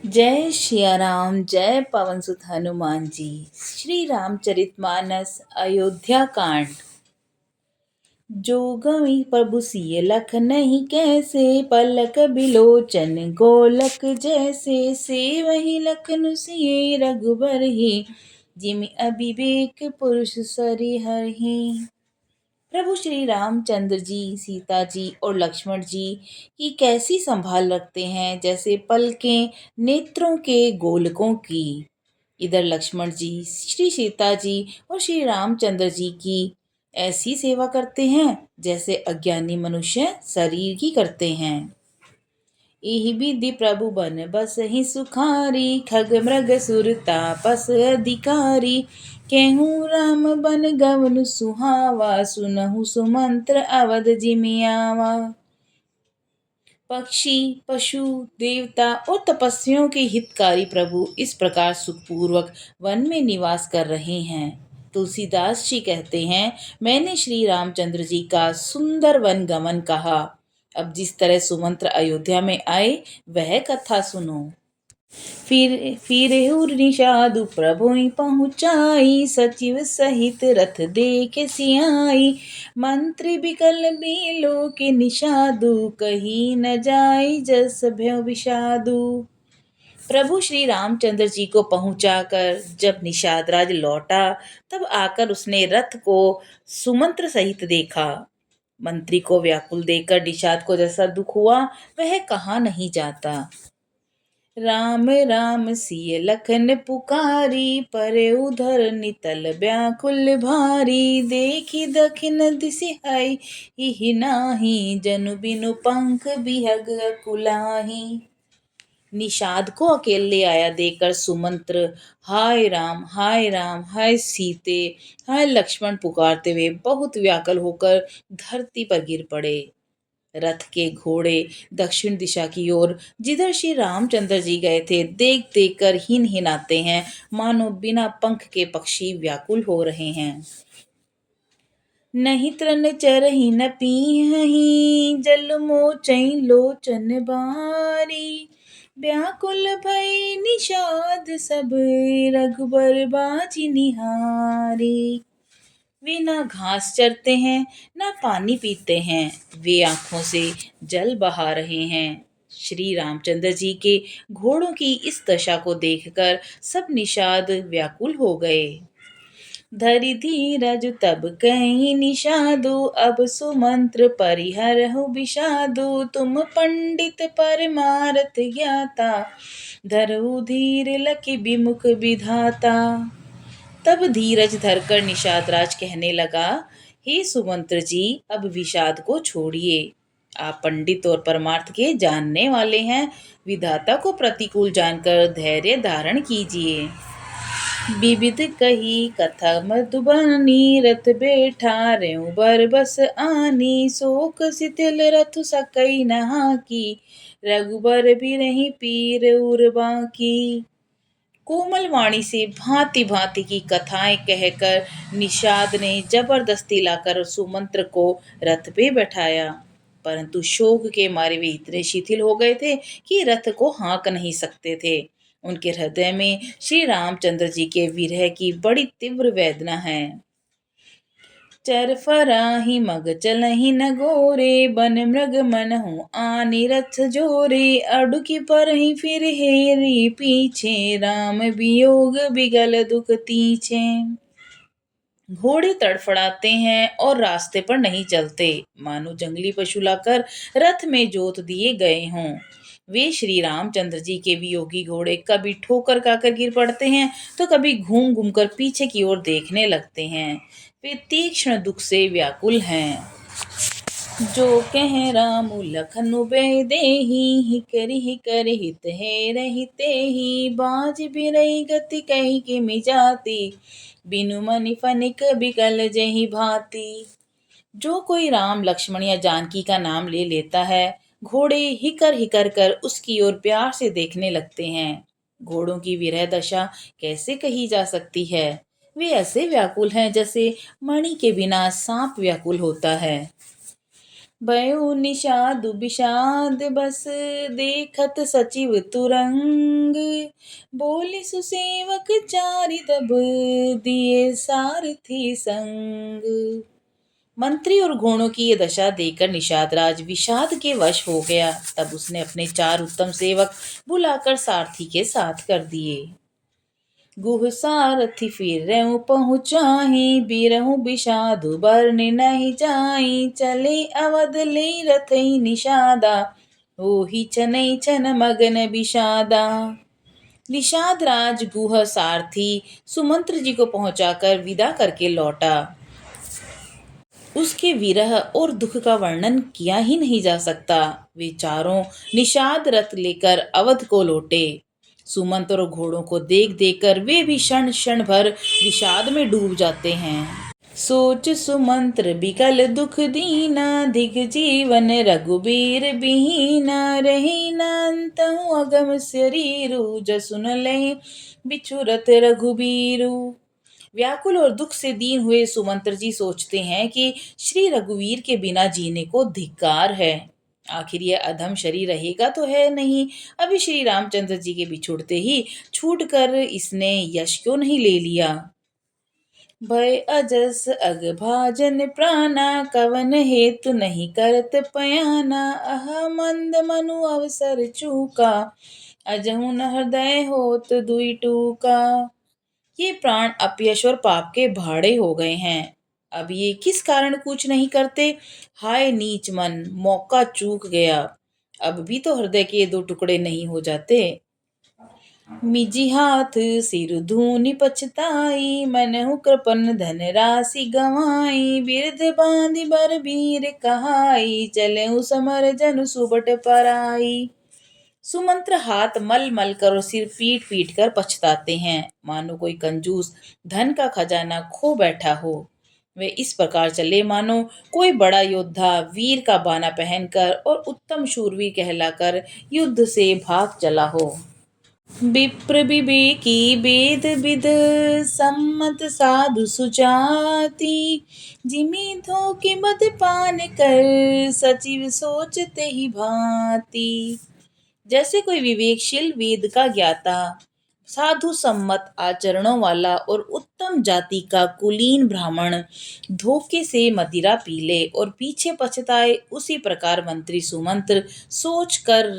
जय सिया राम, जय पवन सुत हनुमान जी। श्री रामचरितमानस अयोध्या कांड। जो गई प्रभु सिय लख नहीं कैसे, पलक बिलोचन गोलक जैसे। से वही लखन सिय रघुबर ही, जिमि अविवेक पुरुष सरिहरहि। प्रभु श्री रामचंद्र जी सीता जी और लक्ष्मण जी की कैसी संभाल रखते हैं, जैसे पलकें नेत्रों के गोलकों की। इधर लक्ष्मण जी श्री सीता जी और श्री रामचंद्र जी की ऐसी सेवा करते हैं जैसे अज्ञानी मनुष्य शरीर की करते हैं। एहि विधि प्रभु बन बसहि सुखारी, खग मृग सुर तापस अधिकारी। केहूँ राम बन गवन सुहावा, सुनहु सुमंत्र अवध जिमि आवा। पक्षी पशु देवता और तपस्वियों के हितकारी प्रभु इस प्रकार सुखपूर्वक वन में निवास कर रहे हैं। तुलसीदास जी कहते हैं, मैंने श्री रामचंद्र जी का सुंदर वन गमन कहा। अब जिस तरह सुमंत्र अयोध्या में आए वह कथा सुनो। फिर निषादु प्रभु पहुँचाई, सचिव सहित रथ देख सियाई। मंत्री बिकल बिलो के निषादु, कही न जाई जस भय विषादु। प्रभु श्री रामचंद्र जी को पहुंचाकर जब निषाद राज लौटा, तब आकर उसने रथ को सुमंत्र सहित देखा। मंत्री को व्याकुल देखकर निषाद को जैसा दुख हुआ वह कहा नहीं जाता। राम राम सिय लखन पुकारी, परे उधर नितल व्याकुल भारी। देखी दखिन दिसि हई ही नाही, जनु बिनु पंख बिहग कुलाही। निषाद को अकेले आया देखकर सुमंत्र हाय राम हाय सीते हाय लक्ष्मण पुकारते हुए बहुत व्याकुल होकर धरती पर गिर पड़े। रथ के घोड़े दक्षिण दिशा की ओर जिधर श्री रामचंद्र जी गए थे देख देख कर हिन हिनाते हैं, मानो बिना पंख के पक्षी व्याकुल हो रहे हैं। नहीं तृण चरहि न पीहहि, जल मोचई लोचन बारी। व्याकुल भई निषाद सब, रघुबर बाजी निहारी। वे ना घास चरते हैं ना पानी पीते हैं, वे आंखों से जल बहा रहे हैं। श्री रामचंद्र जी के घोड़ों की इस दशा को देखकर सब निषाद व्याकुल हो गए। धरि धीरज तब कहीं निषादु, अब सुमंत्र परिहरहु विषादु। तुम पंडित परमारथ ज्ञाता, धरऊ धीर लखि विमुख विधाता। तब धीरज धरकर निषाद राज कहने लगा, हे सुमंत्र जी, अब विषाद को छोड़िए। आप पंडित और परमार्थ के जानने वाले हैं, विधाता को प्रतिकूल जानकर धैर्य धारण कीजिए। विविध कही कथा मधुबनी, रथ बैठा रेउ बर बस आनी। शोक शिथिल रथ सकई नहा की, रघुबर बिरहि पीर उर्वा की। कोमल वाणी से भांति भांति की कथाएं कहकर निषाद ने जबरदस्ती लाकर सुमंत्र को रथ पे बैठाया, परंतु शोक के मारे वे इतने शिथिल हो गए थे कि रथ को हाँक नहीं सकते थे। उनके हृदय में श्री रामचंद्र जी के विरह की बड़ी तीव्र वेदना है। चर फराही मग चलहि न गोरे, बन मृग मनहु आनि रथ जोरे। अडुकि परहि फिर हेरी पीछे, राम वियोग बिगल दुख तीछे। घोड़े तड़फड़ाते हैं और रास्ते पर नहीं चलते, मानो जंगली पशु लाकर रथ में जोत दिए गए हों। वे श्री रामचंद्र जी के वियोगी घोड़े कभी ठोकर खाकर गिर पड़ते हैं तो कभी घूम घूम कर पीछे की ओर देखने लगते हैं। वे तीक्ष्ण दुख से व्याकुल हैं। जो कह राम लखन देहि, हिकर हित है रहते ही। बाज बिरई गति कही के मिजाती, बिनु मनि फनिक बिकल जहि भांति। जो कोई राम लक्ष्मण या जानकी का नाम ले लेता है, घोड़े हिकर हिकर कर उसकी ओर प्यार से देखने लगते हैं। घोड़ों की विरह दशा कैसे कही जा सकती है। वे ऐसे व्याकुल हैं जैसे मणि के बिना सांप व्याकुल होता है। भयो निषाद विषाद बस देखत सचिव तुरंग। बोले सुसेवक चारि तब दिए सारथी संग। मंत्री और घोड़ों की ये दशा देखकर निषाद राज विषाद के वश हो गया। तब उसने अपने 4 उत्तम सेवक बुलाकर सारथी के साथ कर दिए। गुह सारथी फिर पहुँचाही बिरहु विषादु बरन नहीं जाई। चले अवध ले रथई निषादा ओहि छनई छन मगन विषादा। निषाद राज गुह सारथी सुमंत्र जी को पहुंचाकर विदा करके लौटा। उसके विरह और दुख का वर्णन किया ही नहीं जा सकता। वे चारों निषाद रथ लेकर अवध को लौटे। सुमंत और घोड़ों को देख देख कर वे भी क्षण क्षण भर विषाद में डूब जाते हैं। सोच सुमंत्र बिकल दुख दीना दिग जीवन रघुबीर बिहीना। रही नंतहु अगम शरीरु जसुन ले बिछुरत रघुबीरु। व्याकुल और दुख से दीन हुए सुमंत्र जी सोचते हैं कि श्री रघुवीर के बिना जीने को धिक्कार है। आखिर यह अधम शरीर रहेगा तो है नहीं। अभी श्री रामचंद्र जी के बिछुड़ते ही छूट कर इसने यश क्यों नहीं ले लिया। भय अजस अग भाजन प्राणा कवन हेतु नहीं करत पयाना। अह मंद मनु अवसर चूका अजहु न हृदय होत दुई टूका। ये प्राण अपयश और पाप के भाड़े हो गए हैं। अब ये किस कारण कुछ नहीं करते। हाय नीच मन, मौका चूक गया। अब भी तो हृदय के 2 टुकड़े नहीं हो जाते। मिजी हाथ सिर धूनि पछताई मनहु कृपन धन राशि गवाई। बिरध बांधि बर वीर कहाई चलेहु समर जन सुबट पराई। सुमंत्र हाथ मल मल कर और सिर पीट पीट कर पछताते हैं, मानो कोई कंजूस धन का खजाना खो बैठा हो। वे इस प्रकार चले मानो कोई बड़ा योद्धा वीर का बाना पहनकर और उत्तम शूरवीर कहलाकर युद्ध से भाग चला हो। विप्र विवेकी वेद विद सम्मत साधु सुजाति। जिमि धोखे मद पान कर सचिव सोचते ही भांति। जैसे कोई विवेकशील वेद का ज्ञाता साधु सम्मत आचरणों वाला और उत्तम जाति का कुलीन ब्राह्मण धोखे से मदिरा पी ले और पीछे पछताए, उसी प्रकार मंत्री सुमंत्र सोच कर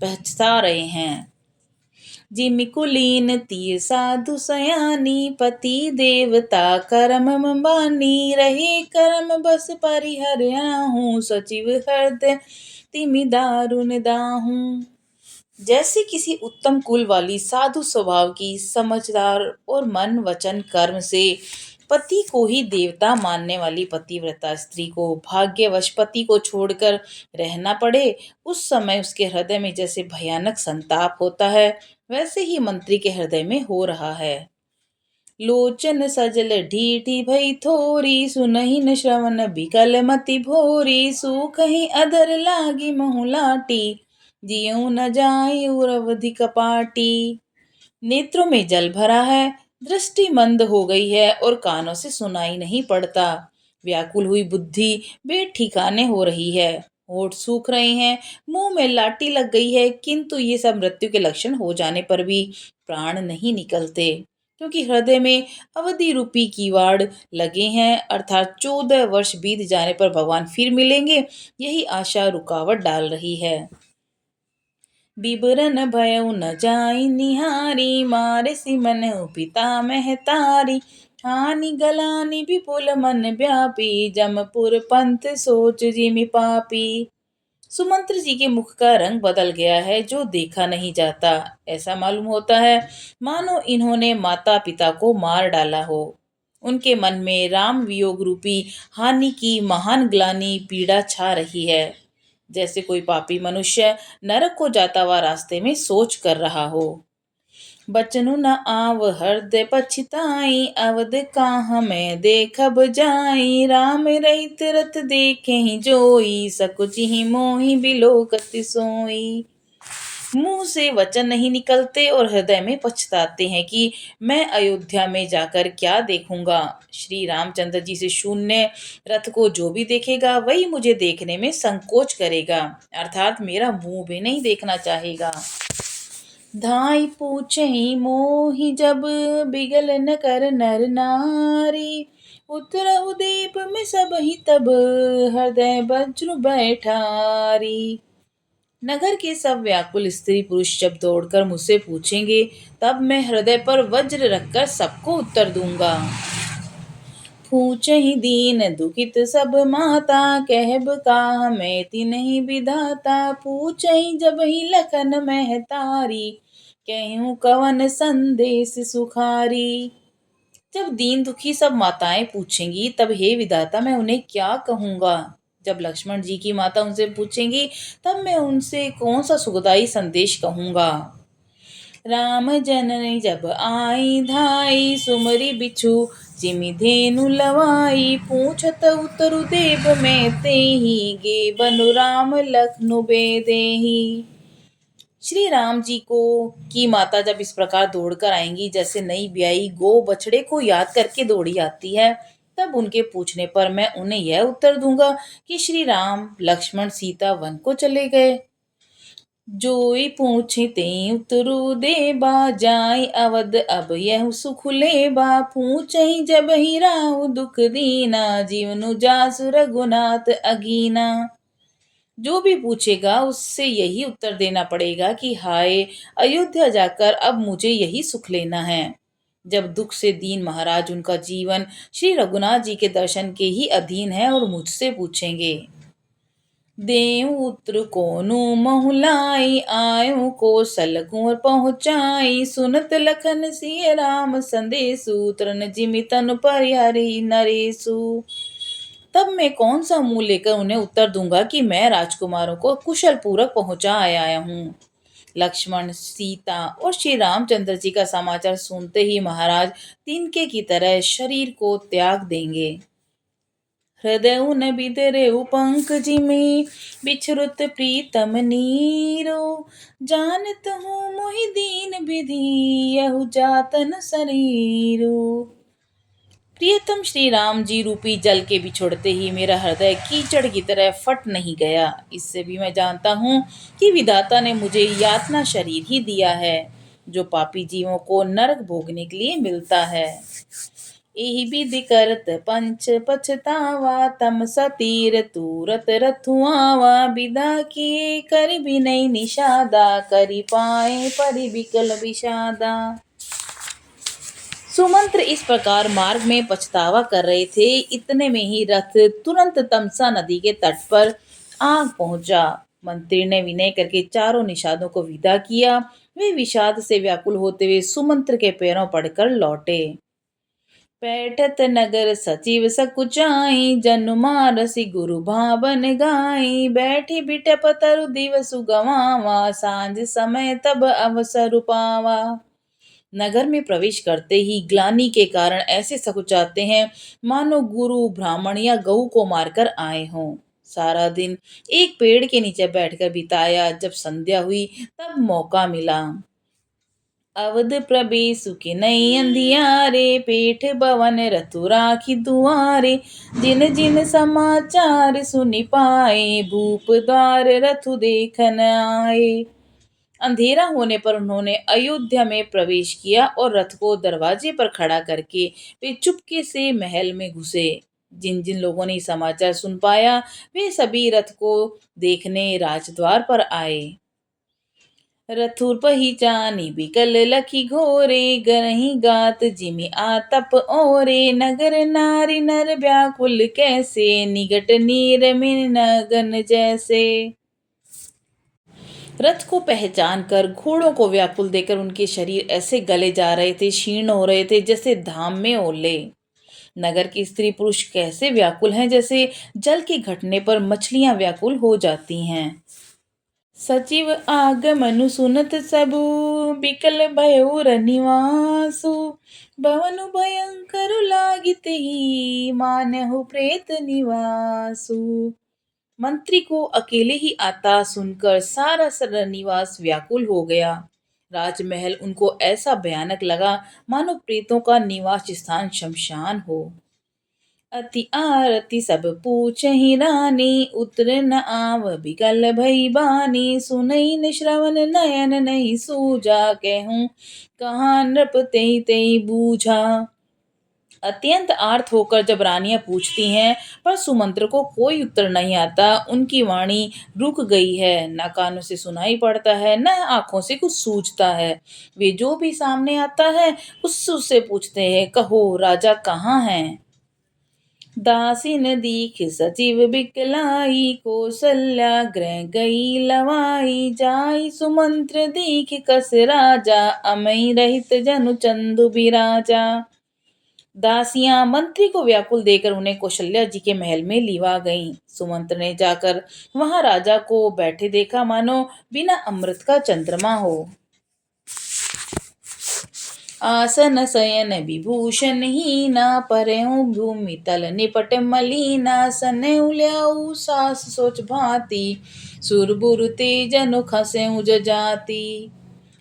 पछता रहे हैं। जिमि कुलीन तीर साधु सयानी पति देवता करम बानी। रहे कर्म बस परिहरहूँ सचिव हृदय तिमि दारुन दाहूँ। जैसे किसी उत्तम कुल वाली साधु स्वभाव की समझदार और मन वचन कर्म से पति को ही देवता मानने वाली पतिव्रता स्त्री को भाग्यवश पति को छोड़कर रहना पड़े, उस समय उसके हृदय में जैसे भयानक संताप होता है, वैसे ही मंत्री के हृदय में हो रहा है। लोचन सजल ढीठी भई थोरी सुनहि न श्रवण बिकल मति भोरी। सूखहि अधर लागी महुलाटी जियऊ न जाई उरवधि कपाटी। नेत्रों में जल भरा है, दृष्टि मंद हो गई है और कानों से सुनाई नहीं पड़ता। व्याकुल हुई बुद्धि बेठिकाने हो रही है, होठ सूख रहे हैं, मुंह में लाठी लग गई है, किंतु ये सब मृत्यु के लक्षण हो जाने पर भी प्राण नहीं निकलते, क्योंकि हृदय में अवधि रूपी कीवाड़ लगे हैं, अर्थात 14 वर्ष बीत जाने पर भगवान फिर मिलेंगे, यही आशा रुकावट डाल रही है। बिबरन भयउ न जाई निहारी मारे सिमन पिता महतारी। हानि गलानी विपुल मन व्यापी जमपुर पंथ सोच जिमि पापी। सुमंत्र जी के मुख का रंग बदल गया है जो देखा नहीं जाता। ऐसा मालूम होता है मानो इन्होंने माता पिता को मार डाला हो। उनके मन में राम वियोग रूपी हानि की महान ग्लानि पीड़ा छा रही है, जैसे कोई पापी मनुष्य नरक को जाता हुआ रास्ते में सोच कर रहा हो। बचनु न आव हृदय पछताई अवध काहाँ मैं देखब जाई। राम रहित रथ देखे ही जोई सकुचि ही मोहि बिलोकति सोई। मुंह से वचन नहीं निकलते और हृदय में पछताते हैं कि मैं अयोध्या में जाकर क्या देखूंगा। श्री रामचंद्र जी से शून्य रथ को जो भी देखेगा वही मुझे देखने में संकोच करेगा, अर्थात मेरा मुंह भी नहीं देखना चाहेगा। धाई पूछे मोहि जब बिगल न कर नर नारी, उतरहु दीप में सब ही तब हृदय वज्र बैठारी। नगर के सब व्याकुल स्त्री पुरुष जब दौड़कर मुझसे पूछेंगे तब मैं हृदय पर वज्र रखकर सबको उत्तर दूंगा। पूछहि दीन दुखित सब माता, कहब काह मैं तिन्हि विधाता। पूछहि जब ही लखन महतारी, कहूँ कवन संदेश सुखारी। जब दीन दुखी सब माताएं पूछेंगी तब हे विधाता मैं उन्हें क्या कहूंगा। जब लक्ष्मण जी की माता उनसे पूछेंगी तब मैं उनसे कौन सा सुखदाई संदेश कहूंगा। राम जननी जब आई धाई, सुमरी बिछु जिमि धेनु लवाई। पूछत उतरु देव मैं तेहि, गे बनु राम लखनु बेदेहि। श्री राम जी को की माता जब इस प्रकार दौड़कर आएंगी जैसे नई ब्याई गो बछड़े को याद करके दौड़ी आती है, तब उनके पूछने पर मैं उन्हें यह उत्तर दूंगा कि श्री राम लक्ष्मण सीता वन को चले गए। जोई पूछे ते उतरु देबा, जाय अवध अब यह सुख लेबा। पूछहि जब ही राहु दुख दीना, जीवनु जासु रघुनाथ अगीना। जो भी पूछेगा उससे यही उत्तर देना पड़ेगा कि हाय, अयोध्या जाकर अब मुझे यही सुख लेना है। जब दुख से दीन महाराज उनका जीवन श्री रघुनाथ जी के दर्शन के ही अधीन है और मुझसे पूछेंगे। देव उत्र कोनु बहुलाई, आयु कौशल कुंवर पहुँचाई। सुनत लखन सिय राम संदेशु, तृण जिमि तनु परिहरि नरेशु। तब मैं कौन सा मुंह लेकर उन्हें उत्तर दूंगा कि मैं राजकुमारों को कुशल पूर्वक पहुंचा आया हूँ। लक्ष्मण सीता और श्री रामचंद्र जी का समाचार सुनते ही महाराज तिनके की तरह शरीर को त्याग देंगे। हृदय न बिदरे पंख जिमि, बिछरुत प्रीतम नीरो। जानत हूँ मोहि दीन विधि, यहु जातन शरीरो। प्रियतम श्री राम जी रूपी जल के बिछोड़ते ही मेरा हृदय कीचड़ की तरह फट नहीं गया। इससे भी मैं जानता हूँ कि विधाता ने मुझे यातना शरीर ही दिया है, जो पापी जीवों को नरक भोगने के लिए मिलता है। एहि विधि करत पंच पछतावा, तम सतीर तूरत रथुआवा। विदा किए कर बिनय निषादा, करि पाए परि विकल विषादा। सुमंत्र इस प्रकार मार्ग में पछतावा कर रहे थे, इतने में ही रथ तुरंत तमसा नदी के तट पर आ पहुंचा। मंत्री ने विनय करके चारों निषादों को विदा किया। वे विषाद से व्याकुल होते हुए सुमंत्र के पैरों पड़कर लौटे। पैठत नगर सचिव सकुचाई, जनु मारसी गुरु भावन गाई। बैठी बिटप तरु दिवसु गवावा, सांझ समय तब अवसर पावा। नगर में प्रवेश करते ही ग्लानि के कारण ऐसे सकुचाते हैं मानो गुरु ब्राह्मण या गऊ को मारकर आए हों। सारा दिन एक पेड़ के नीचे बैठकर बिताया, जब संध्या हुई तब मौका मिला। अवध प्रवेश की नई अंधियारे, पेठ भवन रतु राखी दुआरे। जिन जिन समाचार सुनि पाए, भूप द्वार रथु देखन आए। अंधेरा होने पर उन्होंने अयोध्या में प्रवेश किया और रथ को दरवाजे पर खड़ा करके वे चुपके से महल में घुसे। जिन जिन लोगों ने समाचार सुन पाया वे सभी रथ को देखने राजद्वार पर आए। रथुर पहिचानी बिकल लखी घोरे, गरही गात जिमि आतप ओरे। नगर नारी नर व्याकुल कैसे, निगट नीर में नगन जैसे। रथ को पहचान कर घोड़ों को व्याकुल देकर उनके शरीर ऐसे गले जा रहे थे, क्षीण हो रहे थे जैसे धाम में ओले। नगर की स्त्री पुरुष कैसे व्याकुल हैं, जैसे जल के घटने पर मछलियां व्याकुल हो जाती हैं। सचिव आगमनु सुनत सबु, बिकल भयउ रनिवासु। भवनु भयंकर लागित ही, मानहु प्रेत निवासु। मंत्री को अकेले ही आता सुनकर सारा निवास व्याकुल हो गया। राजमहल उनको ऐसा भयानक लगा मानो प्रेतों का निवास स्थान शमशान हो। अति आरती सब पूछहि रानी, उतर न आव बिकल भई बानी। सुनई न श्रवण नयन नहीं सूझा, कहूँ कहाँ नृप तेहि तेहि बूझा। अत्यंत आर्त होकर जब रानियां पूछती हैं पर सुमंत्र को कोई उत्तर नहीं आता, उनकी वाणी रुक गई है, न कानों से सुनाई पड़ता है न आंखों से कुछ सूझता है। वे जो भी सामने आता है उससे पूछते हैं, कहो राजा कहाँ हैं। दासीन दीख सचिव बिकलाई, कौसल्या गृह गई लवाई। जाई सुमंत्र दीख कस राजा, अमई रहित जनु चंदु बिराजा। दासियां मंत्री को व्याकुल देकर उन्हें कौशल्या जी के महल में लिवा गईं। सुमंत्र ने जाकर वहां राजा को बैठे देखा मानो बिना अमृत का चंद्रमा हो। आसन शयन विभूषण हीना, परहु भूमि तल निपट मलीना। सनहु ल्याऊ सास सोच भांति, सुरबुर तेजनु खसेउ जजाति।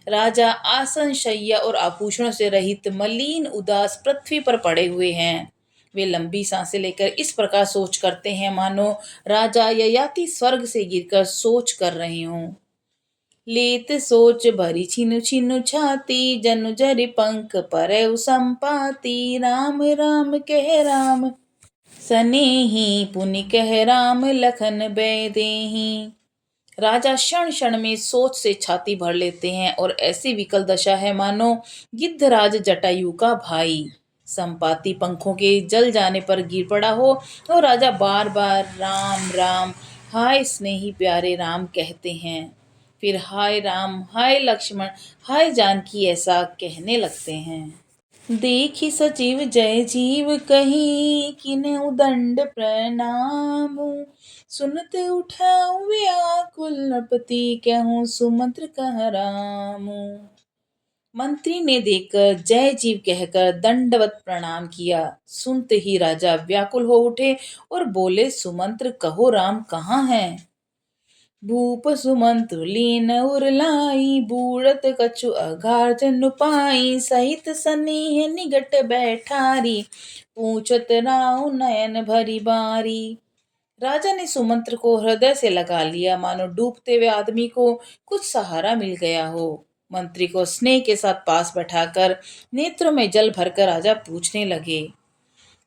राजा आसन शैया और आभूषणों से रहित मलिन उदास पृथ्वी पर पड़े हुए हैं। वे लंबी सांसें लेकर इस प्रकार सोच करते हैं मानो राजा ययाति स्वर्ग से गिरकर सोच कर रहे हों। लेत सोच भरी छिनु छिनु छाती, जनु जरि पंख परउ संपाती। राम राम कह राम सनेही, पुनि कह राम लखन बैदेही। राजा क्षण क्षण में सोच से छाती भर लेते हैं और ऐसी विकल दशा है मानो गिद्धराज जटायु का भाई संपाति पंखों के जल जाने पर गिर पड़ा हो और राजा बार बार राम राम हाय स्नेही प्यारे राम कहते हैं। फिर हाय राम हाय लक्ष्मण हाय जानकी ऐसा कहने लगते हैं। देखी सचिव जय जीव कही, किन्हु दंड प्रणाम। सुनत उठाऊ व्याकुल नृपति, कहूँ सुमंत्र कह राम। मंत्री ने देखकर जय जीव कहकर दंडवत प्रणाम किया। सुनते ही राजा व्याकुल हो उठे और बोले, सुमंत्र कहो राम कहाँ हैं। भूप सुमंत्र लीन उरलाई, बूढ़त कछु अघार जनु पाई। सहित सनेह निगट बैठारी, पूछत राव नयन भरी बारी। राजा ने सुमंत्र को हृदय से लगा लिया मानो डूबते हुए आदमी को कुछ सहारा मिल गया हो। मंत्री को स्नेह के साथ पास बैठाकर नेत्रों में जल भरकर राजा पूछने लगे,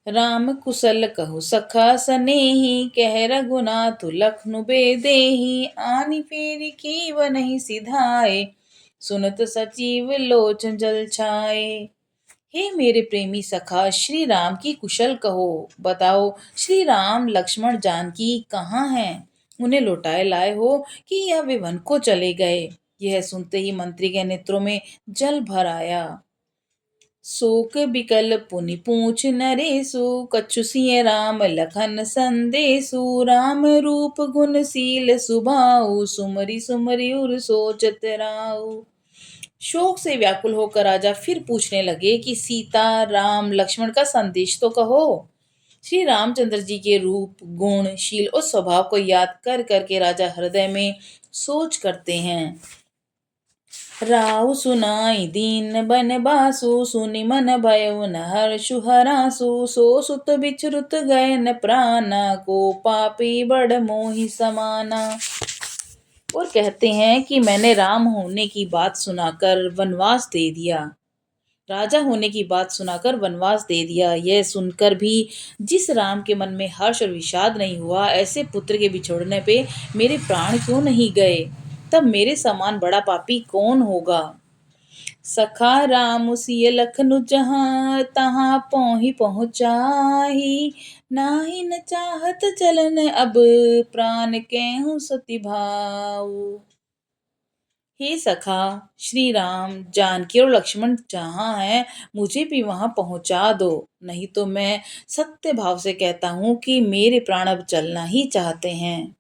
राम कुशल कहु सखा सनेही। कह रघुनाथ लखनु बेदेही, आनी फेरी कीव नहीं सिधाए। सुनत सचिव लोचन जल छाए। हे मेरे प्रेमी सखा श्री राम की कुशल कहो, बताओ श्री राम लक्ष्मण जानकी कहाँ हैं। उन्हें लौटाए लाए हो कि यह वे वन को चले गए। यह सुनते ही मंत्री के नेत्रों में जल भर आया। शोक बिकल पुनि पूछ नरेशु, कछु सिय राम लखन संदेशु। राम रूप गुणशील सुभाऊ, सुमरि सुमरि उर सोचत राऊ। शोक से व्याकुल होकर राजा फिर पूछने लगे कि सीता राम लक्ष्मण का संदेश तो कहो। श्री रामचंद्र जी के रूप गुण शील और स्वभाव को याद कर करके राजा हृदय में सोच करते हैं। राव सुनाई दीन बन बासु, सुनि मन भयो न हर्षु हरासु। सो सुत बिचरुत गए न प्राणा, को पापी बड़ मोहि समाना। और कहते हैं कि मैंने राम होने की बात सुनाकर वनवास दे दिया। राजा होने की बात सुनाकर वनवास दे दिया। यह सुनकर भी जिस राम के मन में हर्ष और विषाद नहीं हुआ, ऐसे पुत्र के बिछोड़ने पे मेरे प्राण क्यों नहीं गए। तब मेरे समान बड़ा पापी कौन होगा। सखा राम सिय लखनु जहाँ, तहाँ पहुँही पहुँचाही। नाही न चाहत चलन अब, प्राण केहू सति भाऊ। हे सखा श्री राम जानकी और लक्ष्मण जहाँ हैं मुझे भी वहां पहुंचा दो, नहीं तो मैं सत्य भाव से कहता हूँ कि मेरे प्राण अब चलना ही चाहते हैं।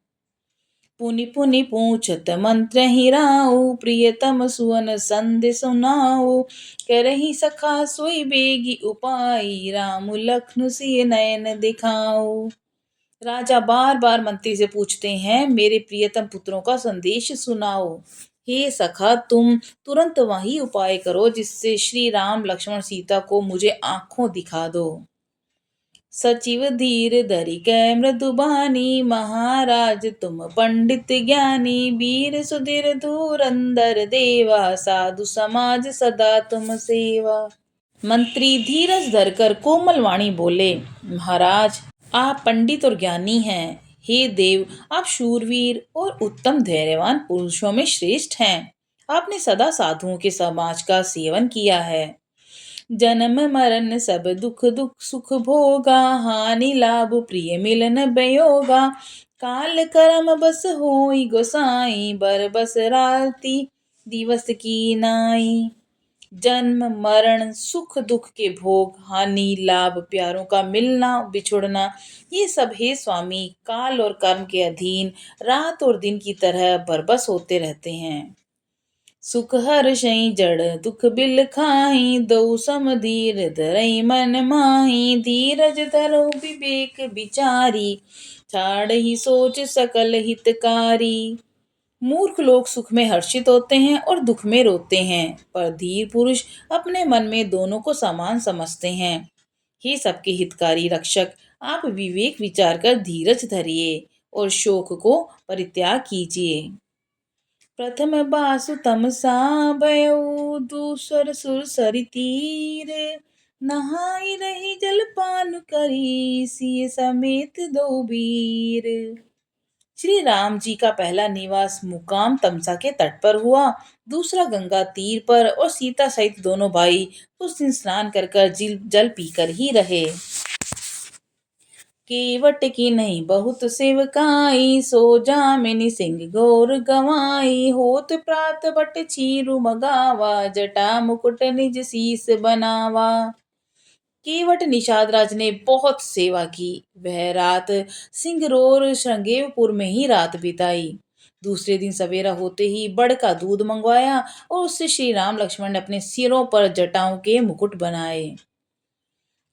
पुनि पुनि पूछत मंत्र हिराऊ, प्रियतम सुवन संधि सुनाऊ। करहि सखा सोई बेगी उपाई, राम लखनु सिय नयन दिखाऊ। राजा बार बार मंत्री से पूछते हैं, मेरे प्रियतम पुत्रों का संदेश सुनाओ। हे सखा, तुम तुरंत वही उपाय करो जिससे श्री राम लक्ष्मण सीता को मुझे आंखों दिखा दो। सचिव धीर धरि कै मृदुबानी, महाराज तुम पंडित ज्ञानी, वीर सुधीर धुरंधर देवा, साधु समाज सदा तुम सेवा। मंत्री धीरज धरकर कोमल वाणी बोले, महाराज आप पंडित और ज्ञानी हैं। हे देव, आप शूरवीर और उत्तम धैर्यवान पुरुषों में श्रेष्ठ हैं। आपने सदा साधुओं के समाज का सेवन किया है। जन्म मरण सब दुख दुख सुख भोगा, हानि लाभ प्रिय मिलन बयोगा, काल कर्म बस होई गोसाई, बर बस राती दिवस की नाई। जन्म मरण सुख दुख के भोग, हानि लाभ प्यारों का मिलना बिछुड़ना, ये सब हे स्वामी काल और कर्म के अधीन रात और दिन की तरह बरबस होते रहते हैं। सुख हर्षई जड़ दुख बिल खाही, दो सम धीर धरई मन माही, धीरज धरो विवेक विचारी, छाड़ ही सोच सकल हितकारी। मूर्ख लोग सुख में हर्षित होते हैं और दुख में रोते हैं, पर धीर पुरुष अपने मन में दोनों को समान समझते हैं। हे सबके हितकारी रक्षक, आप विवेक विचार कर धीरज धरिए और शोक को परित्याग कीजिए। प्रथम बासु तमसा भयउ, दूसर सुर सरि तीर, नहाई रही जलपान करी, सिय समेत दो वीर। श्री राम जी का पहला निवास मुकाम तमसा के तट पर हुआ, दूसरा गंगा तीर पर, और सीता सहित दोनों भाई उस दिन स्नान कर कर जल पीकर ही रहे। केवट की नहीं बहुत सेवकाई, सो जामिनी सिंह गौर गवाई, होत प्रात बट चीरु मगावा, जटा मुकुट निज शीस बनावा। केवट निषाद राज ने बहुत सेवा की। वह रात सिंगरौर श्रृंगेरपुर में ही रात बिताई। दूसरे दिन सवेरा होते ही बड़ का दूध मंगवाया और उससे श्री राम लक्ष्मण ने अपने सिरों पर जटाओं के मुकुट बनाए।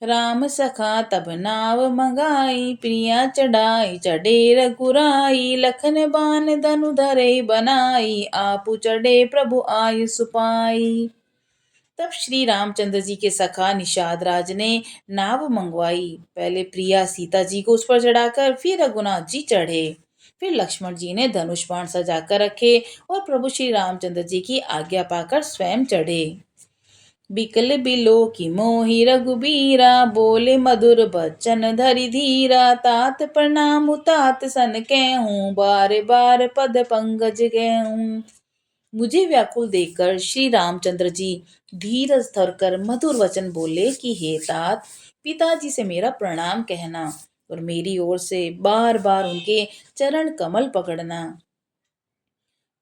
राम सखा तब नाव मंगाई, प्रिया चढ़ाई चढ़े रघुराई, लखन बान धनु धरे बनाई, आपु चढ़े प्रभु आय सुपाई। तब श्री रामचंद्र जी के सखा निषाद राज ने नाव मंगवाई। पहले प्रिया सीता जी को उस पर चढ़ाकर फिर रघुनाथ जी चढ़े। फिर लक्ष्मण जी ने धनुष बाण सजा कर रखे और प्रभु श्री रामचंद्र जी की आज्ञा पाकर स्वयं चढ़े। बिकल बिलो की मोहि रघुबीरा, बोले मधुर बचन धरि धीरा, तात प्रणाम तात सन कहूँ, बार बार पद पंकज गहूँ। मुझे व्याकुल देखकर श्री रामचंद्र जी धीरज धरकर मधुर वचन बोले कि हे तात, पिताजी से मेरा प्रणाम कहना और मेरी ओर से बार बार उनके चरण कमल पकड़ना।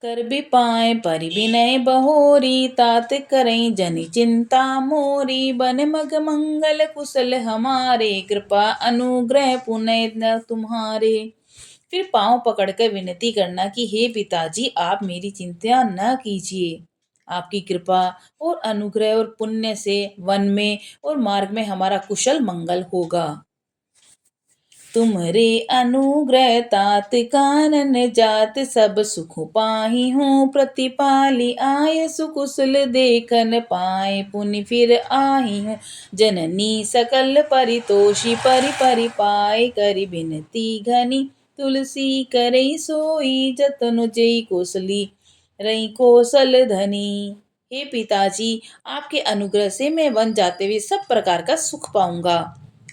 कर भी पाए परि विनय बहोरी, तात करें जनि चिंता मोरी, बन मग मंगल कुशल हमारे, कृपा अनुग्रह पुण्य तुम्हारे। फिर पांव पकड़कर विनती करना कि हे पिताजी, आप मेरी चिंता न कीजिए। आपकी कृपा और अनुग्रह और पुण्य से वन में और मार्ग में हमारा कुशल मंगल होगा। तुमरे अनुग्रह तात कानन जात, सब सुख पाही हूँ प्रतिपाली, आय सुकुशल देखन पाए, पुनि फिर आही हूँ जननी सकल परितोषी, परि परि पाए करि बिनती घनी, तुलसी करई सोई जतन जई कौशली रई कौशल धनी। हे पिताजी, आपके अनुग्रह से मैं वन जाते हुए सब प्रकार का सुख पाऊंगा।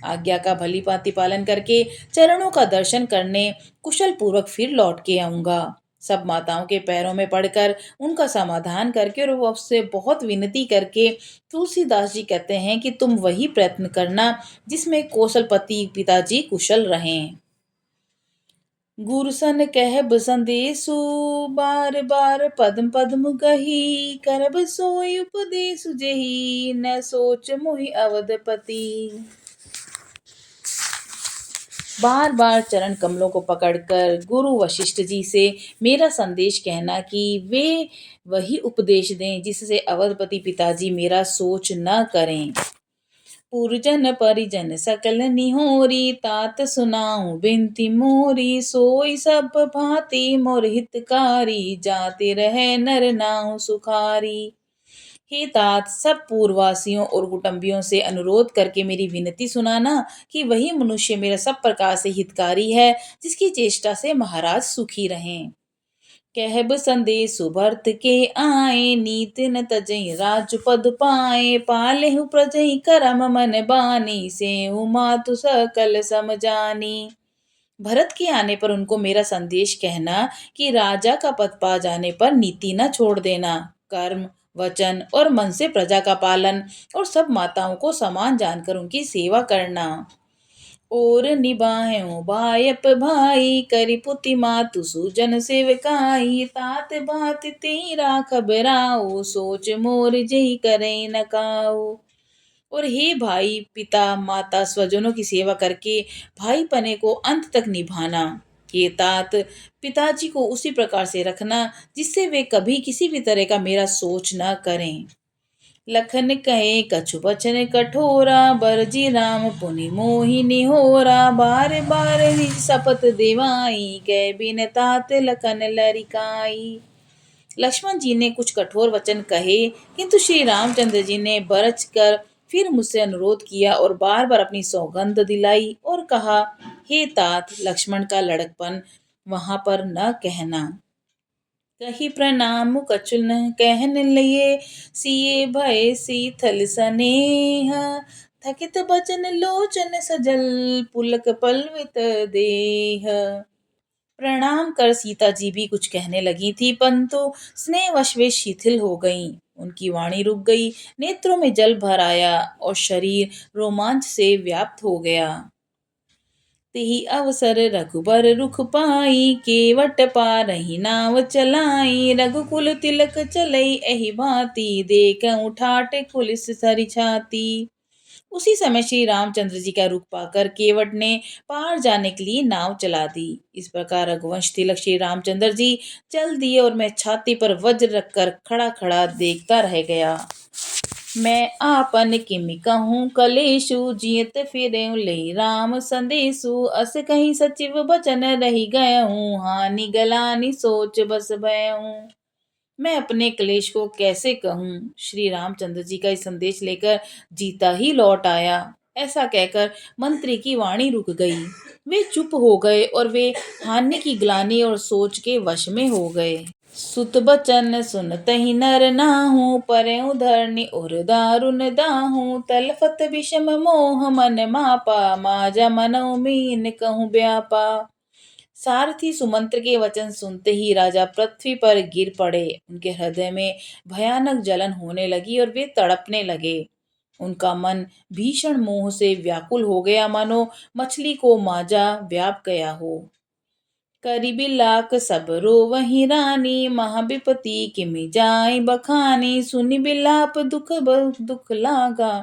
आज्ञा का भली भांति पालन करके चरणों का दर्शन करने कुशल पूर्वक फिर लौट के आऊंगा। सब माताओं के पैरों में पड़कर उनका समाधान करके और वो उससे बहुत विनती करके तुलसीदास जी कहते हैं कि तुम वही प्रयत्न करना जिसमें कौशलपति पिताजी कुशल रहें। गुरसन कहब संदेशु, बार बार पद्म पद्म गही, करब सोई उपदेश जेही, न सोच मोहि अवधपति। बार बार चरण कमलों को पकड़कर गुरु वशिष्ठ जी से मेरा संदेश कहना कि वे वही उपदेश दें जिससे अवधपति पिताजी मेरा सोच न करें। पुरजन परिजन सकल निहोरी, तात सुनाऊं बिनती मोरी, सोई सब भांति मोर हितकारी, जाते रहे नर नाउ सुखारी। हे तात, सब पूर्ववासियों और कुटुंबियों से अनुरोध करके मेरी विनती सुनाना कि वही मनुष्य मेरा सब प्रकार से हितकारी है, जिसकी चेष्टा से महाराज सुखी रहें। कहब संदेश भरत के आए, नीत न तजई राजपद पाए, पालेहु प्रजई करम मन बानी, सेहु मातु सकल समझानी। भरत के आने पर उनको मेरा संदेश कहना कि राजा का पद पा जाने पर नीति न छोड़ देना, कर्म वचन और मन से प्रजा का पालन और सब माताओं को समान जानकर उनकी सेवा करना। और निभाएं बायप भाई, करी पुति मातु सुजन सेवकाई, तात बात तेरा खबराओ, सोच मोर जही करे न काओ। और हे भाई, पिता माता स्वजनों की सेवा करके भाई पने को अंत तक निभाना। ये तात, पिताजी को उसी प्रकार से रखना जिससे वे कभी किसी भी तरह का मेरा सोच न करें। लखन कहे कछु वचन कठोरा, बरजी राम पुनि मोहि निहोरा, बार बार निज शपथ दिवाई, कह बिन तात लखन लरिकाई। लक्ष्मण जी ने कुछ कठोर वचन कहे, किंतु श्री रामचंद्र जी ने बरच कर फिर मुझसे अनुरोध किया और बार बार अपनी सौगंध दिलाई और कहा, हे तात, लक्ष्मण का लड़कपन वहां पर न कहना। कही प्रणाम कछु न कहन लिए, सिए भय शीतल स्नेह, थकित बचन लोचन सजल, पुलक पल्वित देह। प्रणाम कर सीता जी भी कुछ कहने लगी थी, परंतु स्नेहवश वे शिथिल हो गईं। उनकी वाणी रुक गई, नेत्रों में जल भर आया और शरीर रोमांच से व्याप्त हो गया। तेहि अवसर रघुबर रुख पाई, केवट पारही नाव चलाई, रघुकुल तिलक चलई एहि भांति, देखऊं ठाट कुलिस सरि छाती। उसी समय श्री रामचंद्र जी का रुख पाकर केवट ने पार जाने के लिए नाव चला दी। इस प्रकार रघुवंश तिलक श्री रामचंद्र जी चल दिए और मैं छाती पर वज्र रखकर खड़ा खड़ा देखता रह गया। मैं आपन किमि कहूँ कलेशु, जियत फिरे ले राम संदेशु, अस कहीं सचिव बचन रही गए हूँ, हानि गलानी सोच बस भय हूँ। मैं अपने क्लेश को कैसे कहूँ, श्री रामचंद्र जी का संदेश लेकर जीता ही लौट आया। ऐसा कहकर मंत्री की वाणी रुक गई। वे चुप हो गए और वे हानि की ग्लानि और सोच के वश में हो गए। सुत बचन सुनतहि नर नाहू, परयउ धरनी उर दारुन दाहू, तलफत विषम मोह मन मापा, माजा मनऊ मीन कहूँ व्यापा। सारथी सुमंत्र के वचन सुनते ही राजा पृथ्वी पर गिर पड़े। उनके हृदय में भयानक जलन होने लगी और वे तड़पने लगे। उनका मन भीषण मोह से व्याकुल हो गया, मानो मछली को माजा व्याप गया हो। करी बिलाक सब रोवहि रानी, महाविपति किमि जाय बखानी, सुनि बिलाप दुख दुख लागा,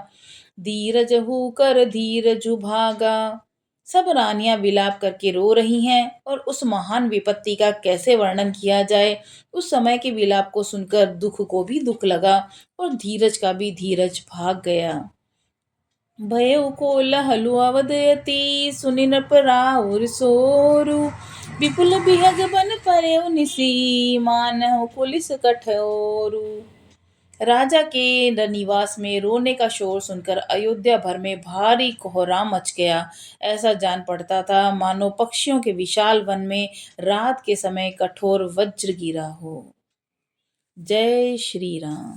धीरज हु कर धीरजु भागा। सब रानियां विलाप करके रो रही हैं और उस महान विपत्ति का कैसे वर्णन किया जाए। उस समय के विलाप को सुनकर दुख को भी दुख लगा और धीरज का भी धीरज भाग गया। भयउ कोलाहलु अवदयति, सुनि नृप राउर सोरु, विपुल बिहग बन परयउ निसी, मानहु कुलिस कठोरु। राजा के निवास में रोने का शोर सुनकर अयोध्या भर में भारी कोहराम मच गया। ऐसा जान पड़ता था मानो पक्षियों के विशाल वन में रात के समय कठोर वज्र गिरा हो। जय श्री राम।